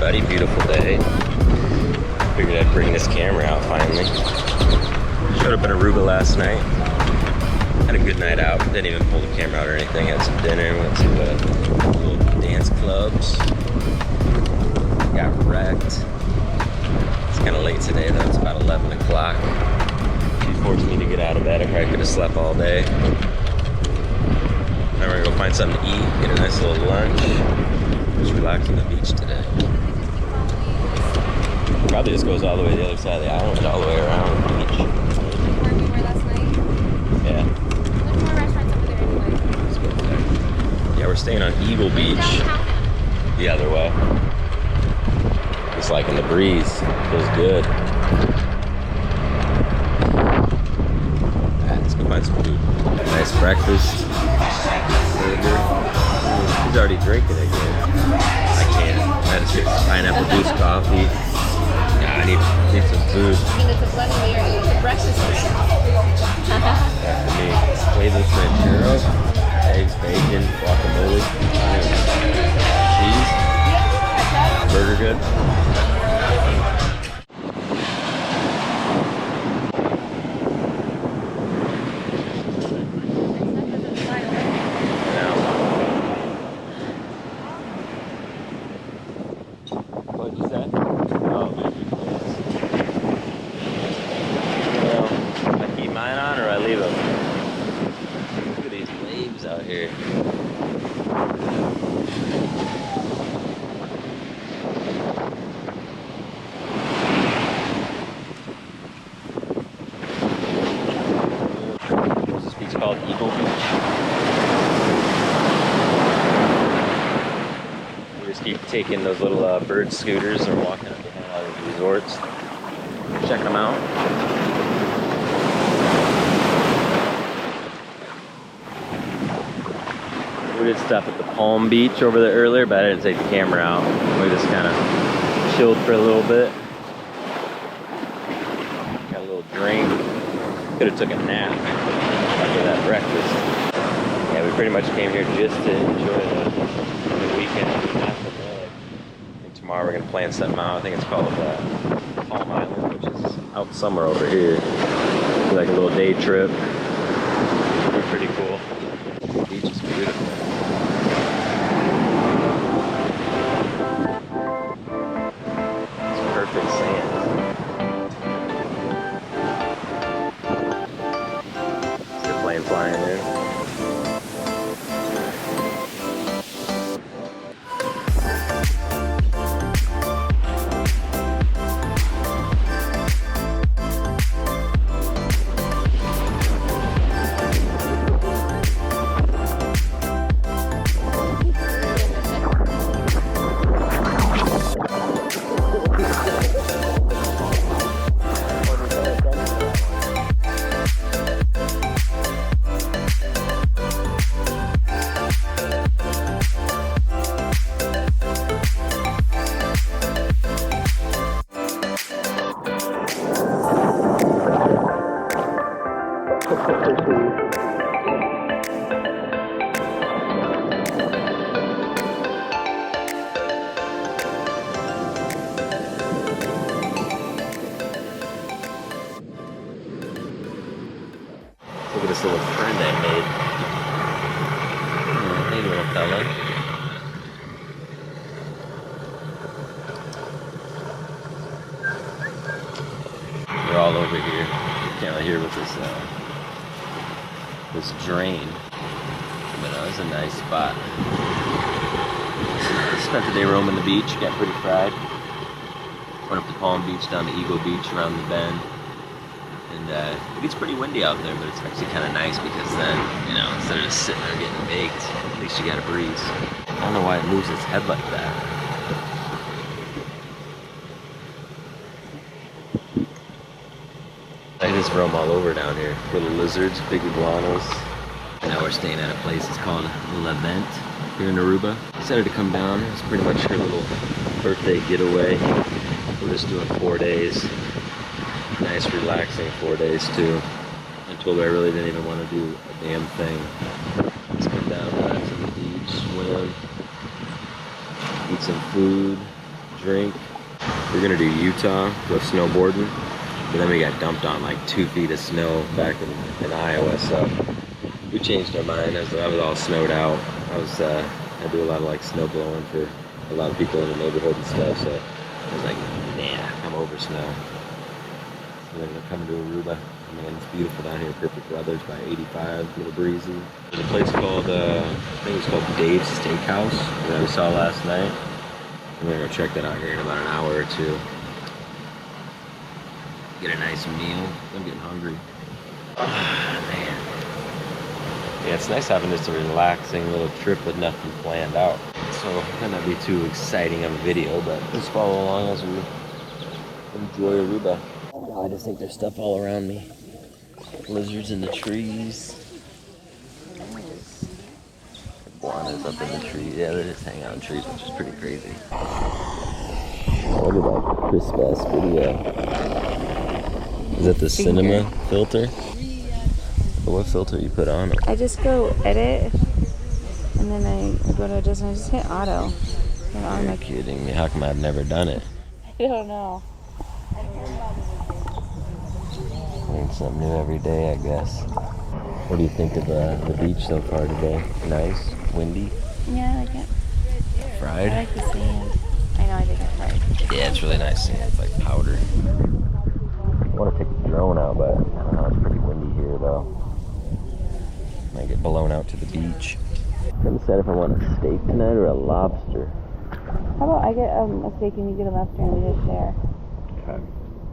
everybody. Beautiful day. Figured I'd bring this camera out finally. Showed up in Aruba last night. Had a good night out. Didn't even pull the camera out or anything. Had some dinner. Went to little dance clubs. Got wrecked. It's kind of late today though. It's about 11 o'clock. She forced me to get out of bed. I probably could have slept all day. Now we're gonna go find something to eat. Get a nice little lunch. Just relax on the beach today. Probably just goes all the way to the other side of the island, all the way around the beach. Where we were last night? Yeah. There's more restaurants over there anyway. Yeah, we're staying on Eagle Beach. Downtown now. The other way. It's like in the breeze. Feels good. Alright, let's go find some food. Nice breakfast. Burger. He's already drinking again. I can't. I had to get pineapple juice coffee. Yeah, I need some food. I mean, it's a blended layer. It's a breakfast food. That for me. Flavorless ranchero, eggs, bacon, guacamole, cheese. Burger good. What'd you say? Oh, maybe. Well, I keep mine on or I leave them? Look at these waves out here. What's this beach called? Eagle Beach? We just keep taking those little bird scooters and walking up behind all these resorts. Checking them out. We did stuff at the Palm Beach over there earlier, but I didn't take the camera out. We just kind of chilled for a little bit. Got a little drink. Could have took a nap after that breakfast. Yeah, we pretty much came here just to enjoy the weekend. I think tomorrow we're gonna plan something out. I think it's called Palm Island, which is out somewhere over here. Like a little day trip. It'll be pretty cool. The beach is beautiful. It's perfect sand. See the plane flying in. Look at this little friend I made. Oh, hey, little fella. We're all over here. You can't really hear with this drain. But it's a nice spot. Spent the day roaming the beach. Got pretty fried. Went up to Palm Beach, down to Eagle Beach, around the bend. And it gets pretty windy out there, but it's actually kind of nice because then, you know, instead of just sitting there getting baked, at least you got a breeze. I don't know why it moves its head like that. I just roam all over down here. Little lizards, big iguanas. Now we're staying at a place, it's called Bliven here in Aruba. Decided to come down. It's pretty much her little birthday getaway. We're just doing 4 days. Nice relaxing 4 days too. I told her I really didn't even want to do a damn thing. Let's come down to the beach, swim, eat some food, drink. We're gonna do Utah, go snowboarding, but then we got dumped on like 2 feet of snow back in Iowa, so we changed our mind. I was all snowed out. I do a lot of like snow blowing for a lot of people in the neighborhood and stuff, so I was like, nah, I'm over snow. So then we're coming to Aruba. Man, it's beautiful down here, perfect weather. It's about 85, a little breezy. There's a place called, I think it's called Dave's Steakhouse that we saw last night. I'm gonna go check that out here in about an hour or two. Get a nice meal. I'm getting hungry. Oh, man. Yeah, it's nice having just a relaxing little trip with nothing planned out. So it might not be too exciting of a video, but just follow along as we enjoy Aruba. Oh, I just think there's stuff all around me. Lizards in the trees. Iguanas up in the trees. Yeah, they just hang out in trees, which is pretty crazy. Look at that crisp ass video. Is that the cinema filter? What filter you put on it? I just go edit, and then I go to adjustment. I just hit auto. You're kidding me. How come I've never done it? I don't know. Learn something new every day, I guess. What do you think of the beach so far today? Nice? Windy? Yeah, I like it. Fried? I like the sand. I know, I think it's fried. Yeah, it's really nice sand. It's like powder. I want to take the drone out, but I don't know. It's pretty windy here, though. Might get blown out to the beach. I haven't decided if I want a steak tonight or a lobster. How about I get a steak and you get a lobster and we just share? Okay.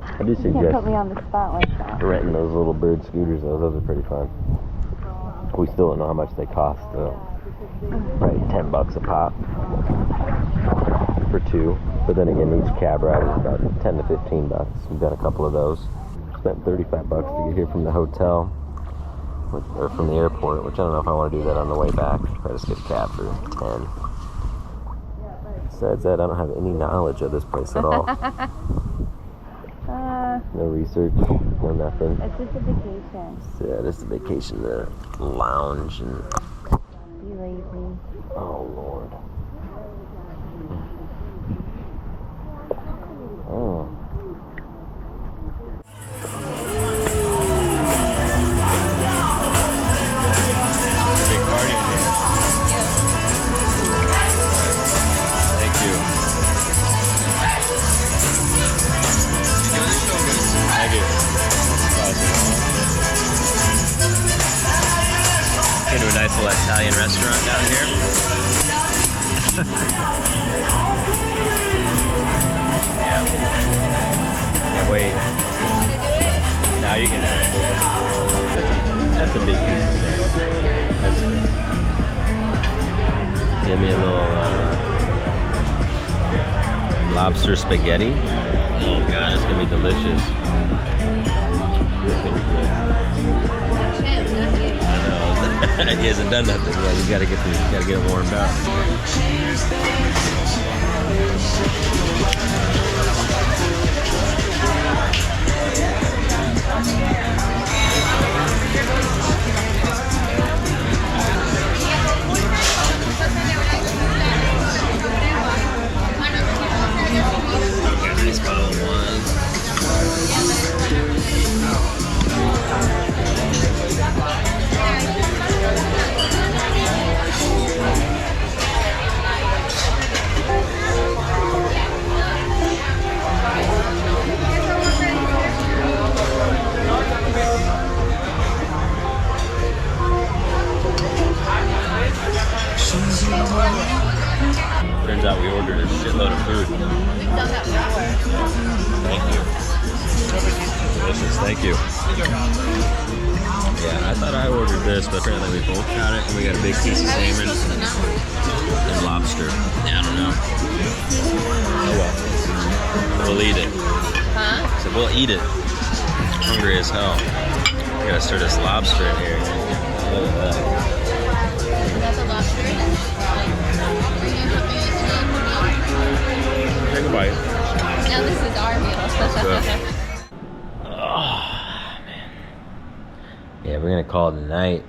I do You can't suggest put me on the spot like that. renting those little bird scooters, though. Those are pretty fun. We still don't know how much they cost, though. Probably $10 a pop for 2. But then again, each cab ride is about 10 to 15 bucks. We've done a couple of those. Spent 35 bucks to get here from the hotel, or from the airport, which I don't know if I want to do that on the way back. Try to skip cab for 10. Besides that, I don't have any knowledge of this place at all. No research, no nothing. It's just a vacation. So, yeah, just a vacation to lounge and... Be lazy. Oh, Lord. Oh. Big party in here. Thank you. I do. Awesome. Into a nice little Italian restaurant down here. Yeah. Can't wait. Now you can have it. That's a big piece. That's good. Give me a little lobster spaghetti. Oh god, it's gonna be delicious. I know. He hasn't done nothing yet. You gotta get it warmed up. Nice bottle of wine. Turns out we ordered a shitload of food. Thank you. Delicious, thank you. Yeah, I thought I ordered this, but apparently we both got it, and we got a big piece of salmon and lobster. Yeah, I don't know. Oh well. We'll eat it. Huh? So we'll eat it. Hungry as hell. We gotta stir this lobster in here. Look at that. That's a lobster. Take a bite. Now this is our meal. Oh, man. Yeah, we're gonna call it a night.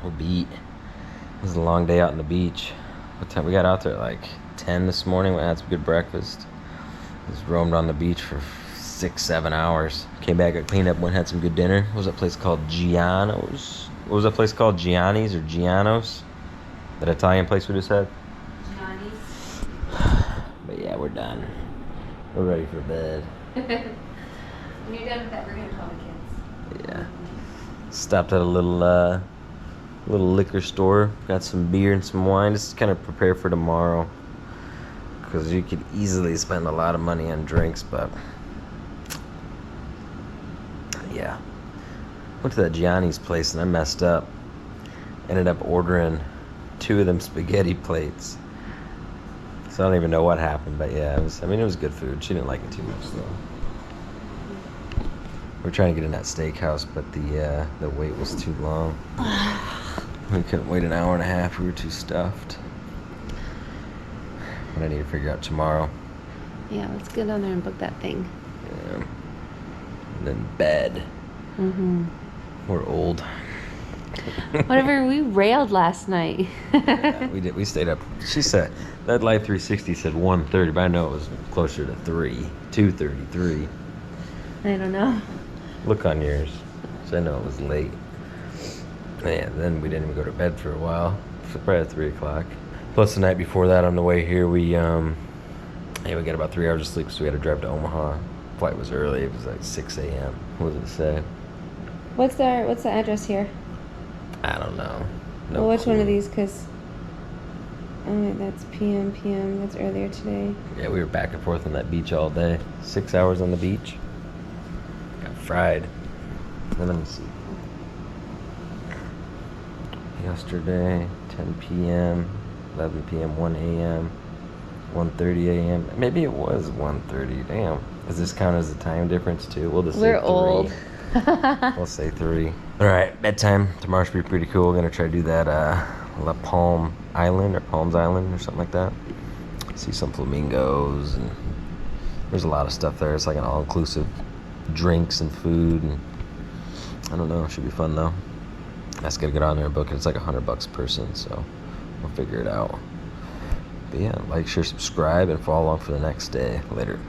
We'll beat. It was a long day out on the beach. What time? We got out there at like 10 this morning. We had some good breakfast. Just roamed on the beach for 6-7 hours. Came back, got cleaned up, went had some good dinner. What was that place called? Giano's? What was that place called? Gianni's or Giano's? That Italian place we just had? Gianni's. But yeah, we're done. We're ready for bed. When you're done with that, we're gonna call the kids. Yeah. Stopped at a little liquor store. Got some beer and some wine. Just to kind of prepare for tomorrow. Because you could easily spend a lot of money on drinks, but yeah. Went to that Gianni's place and I messed up. Ended up ordering 2 of them spaghetti plates. So I don't even know what happened, but yeah, it was good food. She didn't like it too much though. We were trying to get in that steakhouse, but the wait was too long. We couldn't wait an hour and a half. We were too stuffed. But I need to figure out tomorrow. Yeah, let's get on there and book that thing. Yeah. And then bed. Mm-hmm. We're old. Whatever, we railed last night. Yeah, we did. We stayed up. She said that Life 360 said 1:30, but I know it was closer to 2:33. I don't know. Look on yours. So I know it was late. Yeah, then we didn't even go to bed for a while. Probably at 3 o'clock. Plus the night before that on the way here, we got about 3 hours of sleep, so we had to drive to Omaha. Flight was early. It was like 6 a.m. What does it say? What's the address here? I don't know. No Well, which clue. one of these? Because that's PM. That's earlier today. Yeah, we were back and forth on that beach all day. 6 hours on the beach. Got fried. Then let me see. Yesterday, 10 p.m., 11 p.m., 1 a.m., 1:30 a.m. Maybe it was 1:30. Damn. Does this count as a time difference too? We'll just say We're 3. old. We'll say 3. All right, bedtime. Tomorrow should be pretty cool. We're gonna try to do that La Palm Island or Palms Island or something like that. See some flamingos, and there's a lot of stuff there. It's like an all-inclusive drinks and food, and I don't know. It should be fun though. I just gotta get on there and book it. It's like $100 a person, so we'll figure it out. But yeah, like, share, subscribe, and follow along for the next day. Later.